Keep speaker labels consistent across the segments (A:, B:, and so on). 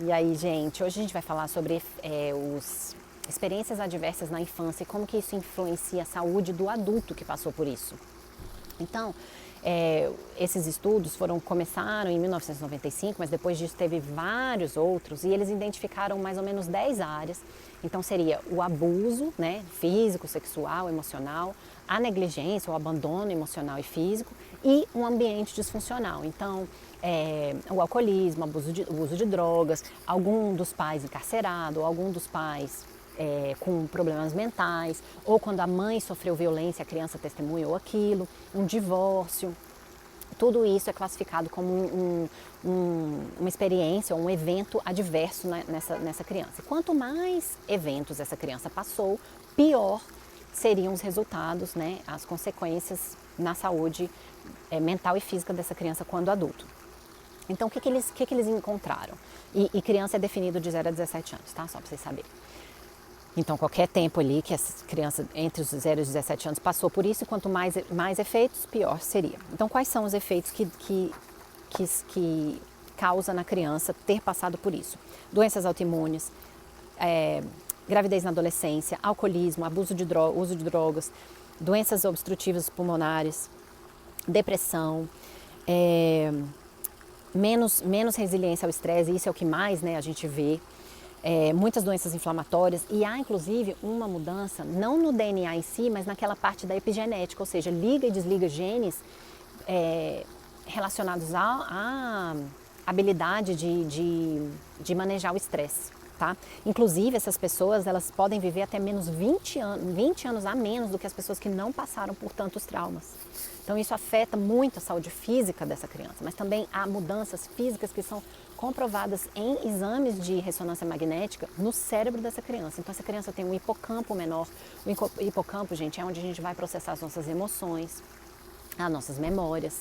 A: E aí, gente, hoje a gente vai falar sobre os experiências adversas na infância e como que isso influencia a saúde do adulto que passou por isso. Então, esses estudos começaram em 1995, mas depois disso teve vários outros e eles identificaram mais ou menos 10 áreas. Então seria o abuso, né, físico, sexual, emocional, a negligência, o abandono emocional e físico e um ambiente disfuncional. Então, o alcoolismo, o uso de drogas, algum dos pais encarcerado, ou algum dos pais com problemas mentais, ou quando a mãe sofreu violência, a criança testemunhou aquilo, um divórcio. Tudo isso é classificado como uma experiência, um evento adverso nessa criança. E quanto mais eventos essa criança passou, pior seriam os resultados, né, as consequências na saúde mental e física dessa criança quando adulto. Então, o que eles encontraram? E criança é definido de 0 a 17 anos, tá? Só para vocês saberem. Então, qualquer tempo ali que essa criança entre os 0 e os 17 anos passou por isso, quanto mais efeitos, pior seria. Então, quais são os efeitos que causa na criança ter passado por isso? Doenças autoimunes, gravidez na adolescência, alcoolismo, uso de drogas, doenças obstrutivas pulmonares, depressão, menos resiliência ao estresse, isso é o que mais, né, a gente vê. Muitas doenças inflamatórias e há inclusive uma mudança, não no DNA em si, mas naquela parte da epigenética, ou seja, liga e desliga genes relacionados à habilidade de manejar o estresse. Tá? Inclusive essas pessoas elas podem viver até menos 20 anos a menos do que as pessoas que não passaram por tantos traumas. Então isso afeta muito a saúde física dessa criança, mas também há mudanças físicas que são comprovadas em exames de ressonância magnética no cérebro dessa criança. Então essa criança tem um hipocampo menor. O hipocampo, gente, é onde a gente vai processar as nossas emoções, as nossas memórias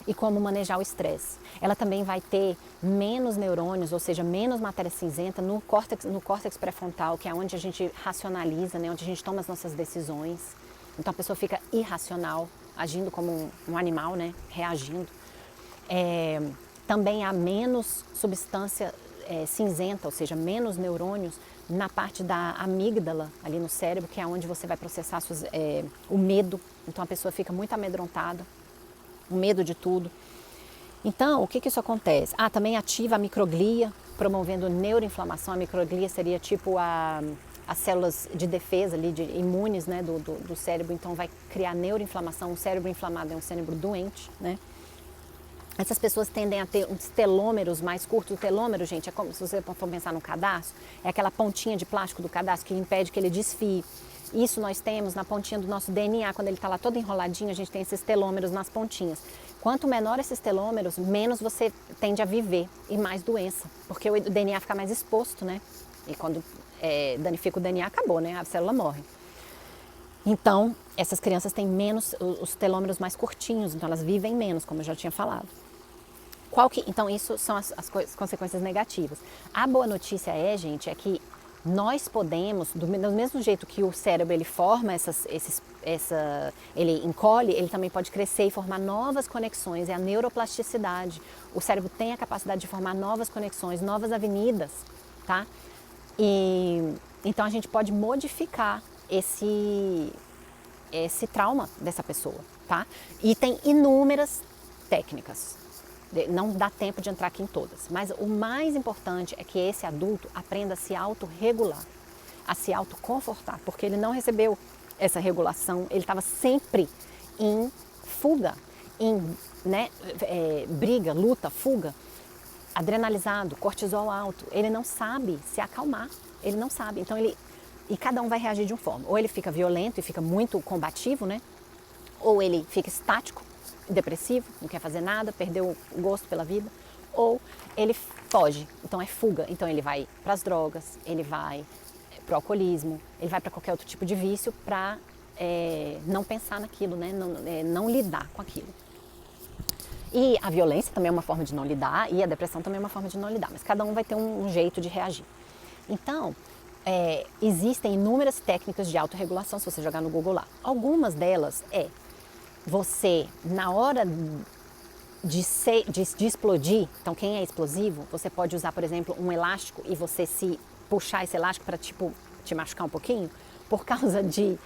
A: e como manejar o estresse. Ela também vai ter menos neurônios, ou seja, menos matéria cinzenta no córtex pré-frontal, que é onde a gente racionaliza, né, onde a gente toma as nossas decisões. Então a pessoa fica irracional, agindo como um animal, né, reagindo. Também há menos substância cinzenta, ou seja, menos neurônios na parte da amígdala, ali no cérebro, que é onde você vai processar o medo. Então a pessoa fica muito amedrontada, o medo de tudo. Então, o que isso acontece? Também ativa a microglia, promovendo neuroinflamação. A microglia seria tipo as células de defesa ali, imunes, né, do cérebro. Então vai criar neuroinflamação. Um cérebro inflamado é um cérebro doente, né? Essas pessoas tendem a ter uns telômeros mais curtos. O telômero, gente, é como se você for pensar no cadarço, é aquela pontinha de plástico do cadarço que impede que ele desfie. Isso nós temos na pontinha do nosso DNA, quando ele está lá todo enroladinho, a gente tem esses telômeros nas pontinhas. Quanto menor esses telômeros, menos você tende a viver e mais doença, porque o DNA fica mais exposto, né? E quando danifica o DNA, acabou, né? A célula morre. Então, essas crianças têm menos, os telômeros mais curtinhos, então elas vivem menos, como eu já tinha falado. Então, isso são as consequências negativas. A boa notícia gente, é que nós podemos, do mesmo jeito que o cérebro ele forma ele encolhe, ele também pode crescer e formar novas conexões, é a neuroplasticidade. O cérebro tem a capacidade de formar novas conexões, novas avenidas, tá? Então a gente pode modificar esse trauma dessa pessoa, tá? E tem inúmeras técnicas. Não dá tempo de entrar aqui em todas, mas o mais importante é que esse adulto aprenda a se autorregular, a se autoconfortar, porque ele não recebeu essa regulação, ele estava sempre em fuga, em briga, luta, fuga, adrenalizado, cortisol alto, ele não sabe se acalmar, ele não sabe, então e cada um vai reagir de uma forma, ou ele fica violento e fica muito combativo, né? Ou ele fica estático, depressivo, não quer fazer nada, perdeu o gosto pela vida, ou ele foge, então é fuga, então ele vai para as drogas, ele vai para o alcoolismo, ele vai para qualquer outro tipo de vício para não pensar naquilo, né? Não lidar com aquilo. E a violência também é uma forma de não lidar e a depressão também é uma forma de não lidar, mas cada um vai ter um jeito de reagir. Então, existem inúmeras técnicas de autorregulação, se você jogar no Google lá. Algumas delas você, na hora de explodir. Então, quem é explosivo, você pode usar, por exemplo, um elástico e você se puxar esse elástico para, tipo, te machucar um pouquinho, por causa de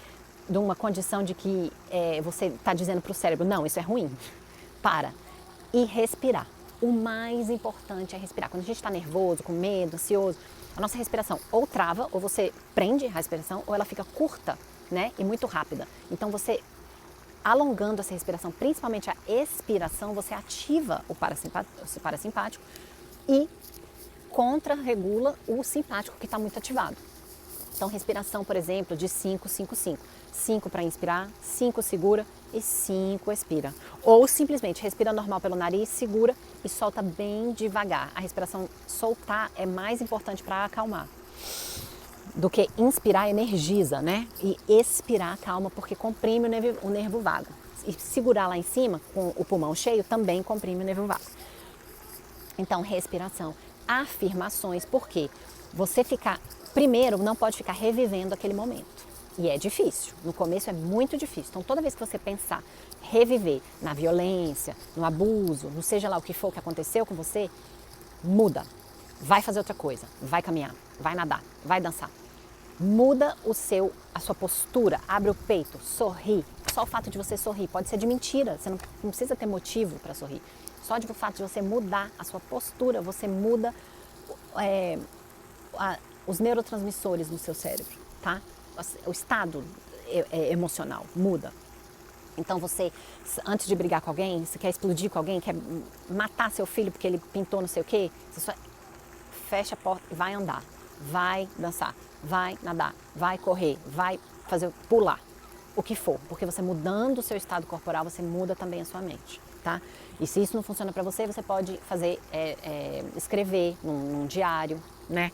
A: uma condição de que você está dizendo para o cérebro, não, isso é ruim. Para. E respirar. O mais importante é respirar. Quando a gente está nervoso, com medo, ansioso, a nossa respiração ou trava, ou você prende a respiração, ou ela fica curta, né, e muito rápida. Então, você alongando essa respiração, principalmente a expiração, você ativa o parasimpático e contra-regula o simpático que está muito ativado. Então, respiração, por exemplo, de 5, 5, 5. 5 para inspirar, 5 segura e 5 expira. Ou simplesmente respira normal pelo nariz, segura e solta bem devagar. A respiração soltar é mais importante para acalmar do que inspirar energiza, né? E expirar calma, porque comprime o nervo vago. E segurar lá em cima, com o pulmão cheio, também comprime o nervo vago. Então, respiração. Afirmações, porque você primeiro, não pode ficar revivendo aquele momento. E é difícil, no começo é muito difícil. Então, toda vez que você pensar, reviver na violência, no abuso, não seja lá o que for que aconteceu com você, muda. Vai fazer outra coisa, vai caminhar, vai nadar, vai dançar. Muda a sua postura, abre o peito, sorri. Só o fato de você sorrir, pode ser de mentira, você não precisa ter motivo para sorrir. Só de o fato de você mudar a sua postura, você muda os neurotransmissores no seu cérebro, tá? O estado emocional muda. Então você, antes de brigar com alguém, você quer explodir com alguém, quer matar seu filho porque ele pintou não sei o quê, você só fecha a porta e vai andar, vai dançar, vai nadar, vai correr, vai pular, o que for. Porque você mudando o seu estado corporal, você muda também a sua mente, tá? E se isso não funciona para você, você pode fazer, escrever num diário, né?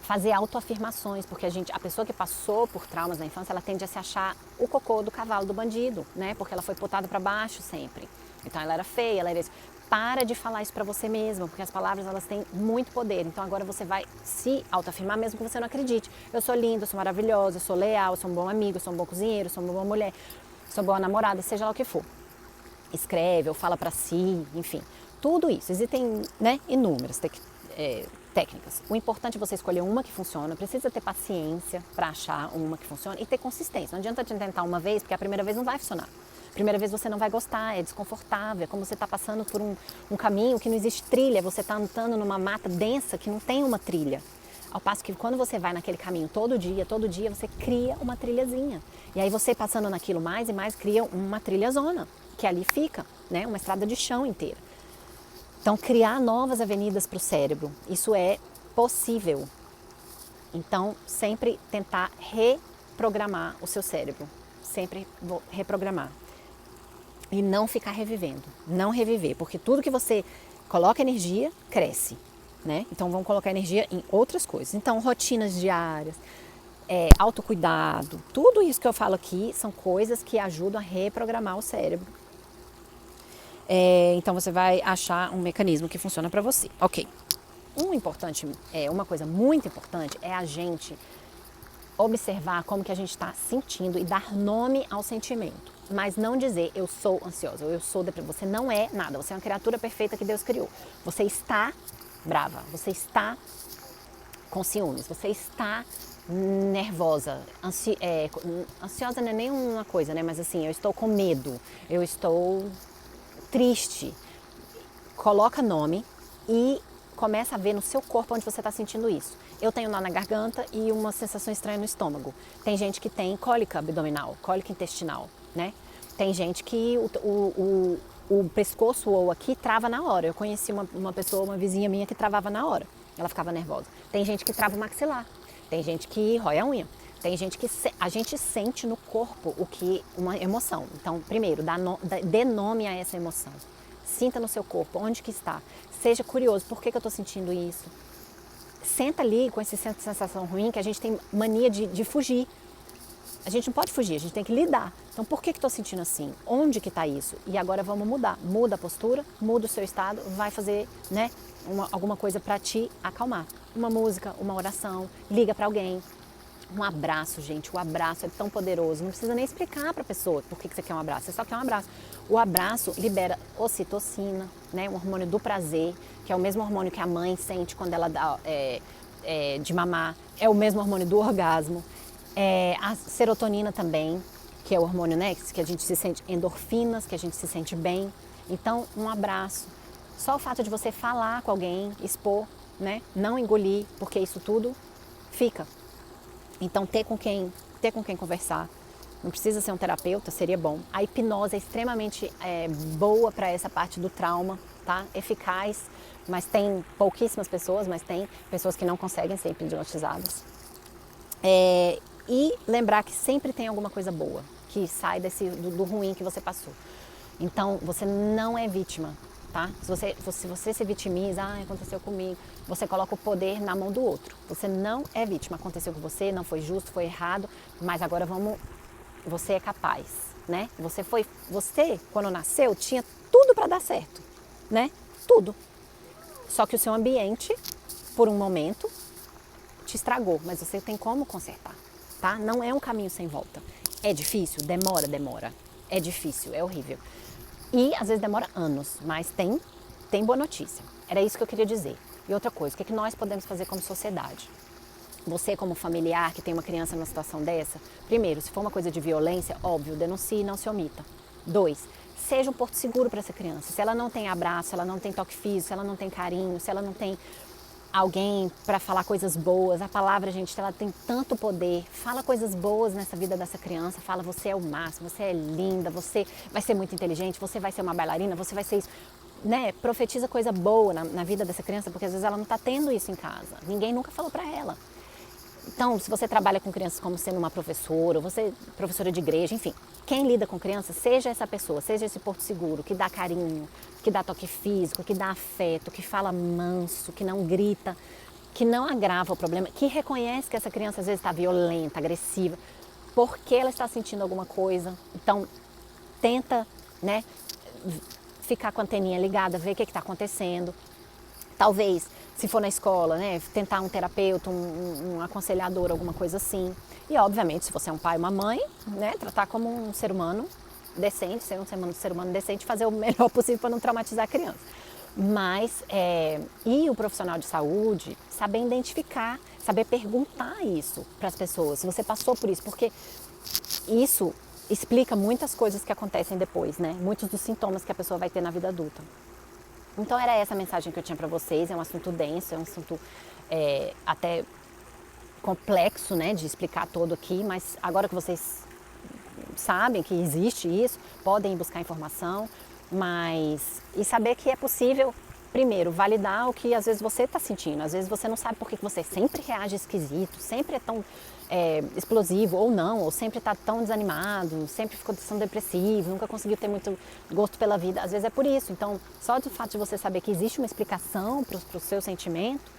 A: Fazer autoafirmações, porque a pessoa que passou por traumas na infância, ela tende a se achar o cocô do cavalo do bandido, né? Porque ela foi botada para baixo sempre. Então ela era feia, ela era isso. Para de falar isso para você mesma, porque as palavras elas têm muito poder. Então agora você vai se autoafirmar mesmo que você não acredite. Eu sou linda, eu sou maravilhosa, eu sou leal, eu sou um bom amigo, eu sou um bom cozinheiro, eu sou uma boa mulher, sou uma boa namorada, seja lá o que for. Escreve ou fala para si, enfim. Tudo isso. Existem, né, inúmeras técnicas. O importante é você escolher uma que funciona, precisa ter paciência para achar uma que funciona e ter consistência. Não adianta te tentar uma vez, porque a primeira vez não vai funcionar. A primeira vez você não vai gostar, é desconfortável, é como você está passando por um caminho que não existe trilha, você está andando numa mata densa que não tem uma trilha. Ao passo que quando você vai naquele caminho todo dia, você cria uma trilhazinha. E aí você passando naquilo mais e mais, cria uma trilhazona, que ali fica, né, uma estrada de chão inteira. Então, criar novas avenidas para o cérebro, isso é possível. Então, sempre tentar reprogramar o seu cérebro. Sempre reprogramar. E não ficar revivendo. Não reviver, porque tudo que você coloca energia, cresce, né? Então, vamos colocar energia em outras coisas. Então, rotinas diárias, autocuidado, tudo isso que eu falo aqui são coisas que ajudam a reprogramar o cérebro. Então você vai achar um mecanismo que funciona para você. Ok. Uma coisa muito importante é a gente observar como que a gente está sentindo e dar nome ao sentimento. Mas não dizer eu sou ansiosa ou eu sou depressiva. Você não é nada. Você é uma criatura perfeita que Deus criou. Você está brava. Você está com ciúmes. Você está nervosa. Ansiosa não é nem uma coisa, né? Mas assim, eu estou com medo. Eu estou triste. Coloca nome e começa a ver no seu corpo onde você está sentindo isso. Eu tenho nó na garganta e uma sensação estranha no estômago. Tem gente que tem cólica abdominal, cólica intestinal, né? Tem gente que o pescoço ou aqui trava na hora. Eu conheci uma pessoa, uma vizinha minha que travava na hora. Ela ficava nervosa. Tem gente que trava o maxilar. Tem gente que rói a unha. Tem gente que a gente sente no corpo uma emoção. Então, primeiro, dê nome a essa emoção. Sinta no seu corpo, onde que está. Seja curioso, por que eu estou sentindo isso? Senta ali com essa sensação ruim que a gente tem mania de fugir. A gente não pode fugir, a gente tem que lidar. Então, por que estou sentindo assim? Onde que está isso? E agora vamos mudar. Muda a postura, muda o seu estado, vai fazer, né, alguma coisa para te acalmar. Uma música, uma oração, liga para alguém. Um abraço, gente, o abraço é tão poderoso, não precisa nem explicar para a pessoa por que você quer um abraço, você só quer um abraço. O abraço libera ocitocina, né, um hormônio do prazer, que é o mesmo hormônio que a mãe sente quando ela dá de mamar, é o mesmo hormônio do orgasmo. A serotonina também, que é o hormônio, né, que a gente se sente, endorfinas, que a gente se sente bem. Então, um abraço. Só o fato de você falar com alguém, expor, né, não engolir, porque isso tudo fica. Então, ter com quem conversar. Não precisa ser um terapeuta, seria bom. A hipnose é extremamente boa para essa parte do trauma, tá? Eficaz, mas tem pouquíssimas pessoas, mas tem pessoas que não conseguem ser hipnotizadas. E lembrar que sempre tem alguma coisa boa que sai do ruim que você passou. Então, você não é vítima, tá? Se você se vitimiza, aconteceu comigo, você coloca o poder na mão do outro. Você não é vítima, aconteceu com você, não foi justo, foi errado, mas agora você é capaz, né? Você, quando nasceu, tinha tudo para dar certo, né? Tudo. Só que o seu ambiente, por um momento, te estragou, mas você tem como consertar, tá? Não é um caminho sem volta. É difícil? Demora. É difícil, é horrível. E às vezes demora anos, mas tem boa notícia. Era isso que eu queria dizer. E outra coisa, o que nós podemos fazer como sociedade? Você como familiar que tem uma criança numa situação dessa, primeiro, se for uma coisa de violência, óbvio, denuncie, não se omita. 2, seja um porto seguro para essa criança. Se ela não tem abraço, se ela não tem toque físico, se ela não tem carinho, se ela não tem alguém para falar coisas boas, a palavra, gente, ela tem tanto poder. Fala coisas boas nessa vida dessa criança, fala você é o máximo, você é linda, você vai ser muito inteligente, você vai ser uma bailarina, você vai ser isso. Né? Profetiza coisa boa na vida dessa criança, porque às vezes ela não está tendo isso em casa. Ninguém nunca falou para ela. Então, se você trabalha com crianças como sendo uma professora, ou você é professora de igreja, enfim, quem lida com crianças, seja essa pessoa, seja esse porto seguro, que dá carinho, que dá toque físico, que dá afeto, que fala manso, que não grita, que não agrava o problema, que reconhece que essa criança às vezes está violenta, agressiva, porque ela está sentindo alguma coisa. Então, tenta, né, ficar com a anteninha ligada, ver o que está acontecendo. Talvez, se for na escola, né, tentar um terapeuta, um aconselhador, alguma coisa assim. E, obviamente, se você é um pai ou uma mãe, né, tratar como um ser humano decente, ser um ser humano decente, fazer o melhor possível para não traumatizar a criança. Mas, e o profissional de saúde, saber identificar, saber perguntar isso para as pessoas, se você passou por isso, porque isso explica muitas coisas que acontecem depois, né? Muitos dos sintomas que a pessoa vai ter na vida adulta. Então era essa a mensagem que eu tinha para vocês. É um assunto denso, é um assunto até complexo, né, de explicar todo aqui, mas agora que vocês sabem que existe isso, podem ir buscar informação, e saber que é possível, primeiro, validar o que às vezes você está sentindo. Às vezes você não sabe por que você sempre reage esquisito, sempre é tão explosivo ou não, ou sempre está tão desanimado, sempre ficou tão depressivo, nunca conseguiu ter muito gosto pela vida. Às vezes é por isso. Então, só do fato de você saber que existe uma explicação para o seu sentimento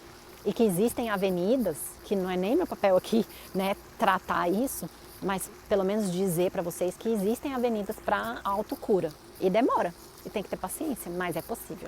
A: e que existem avenidas, que não é nem meu papel aqui, né, tratar isso, mas pelo menos dizer para vocês que existem avenidas para autocura. E demora, e tem que ter paciência, mas é possível.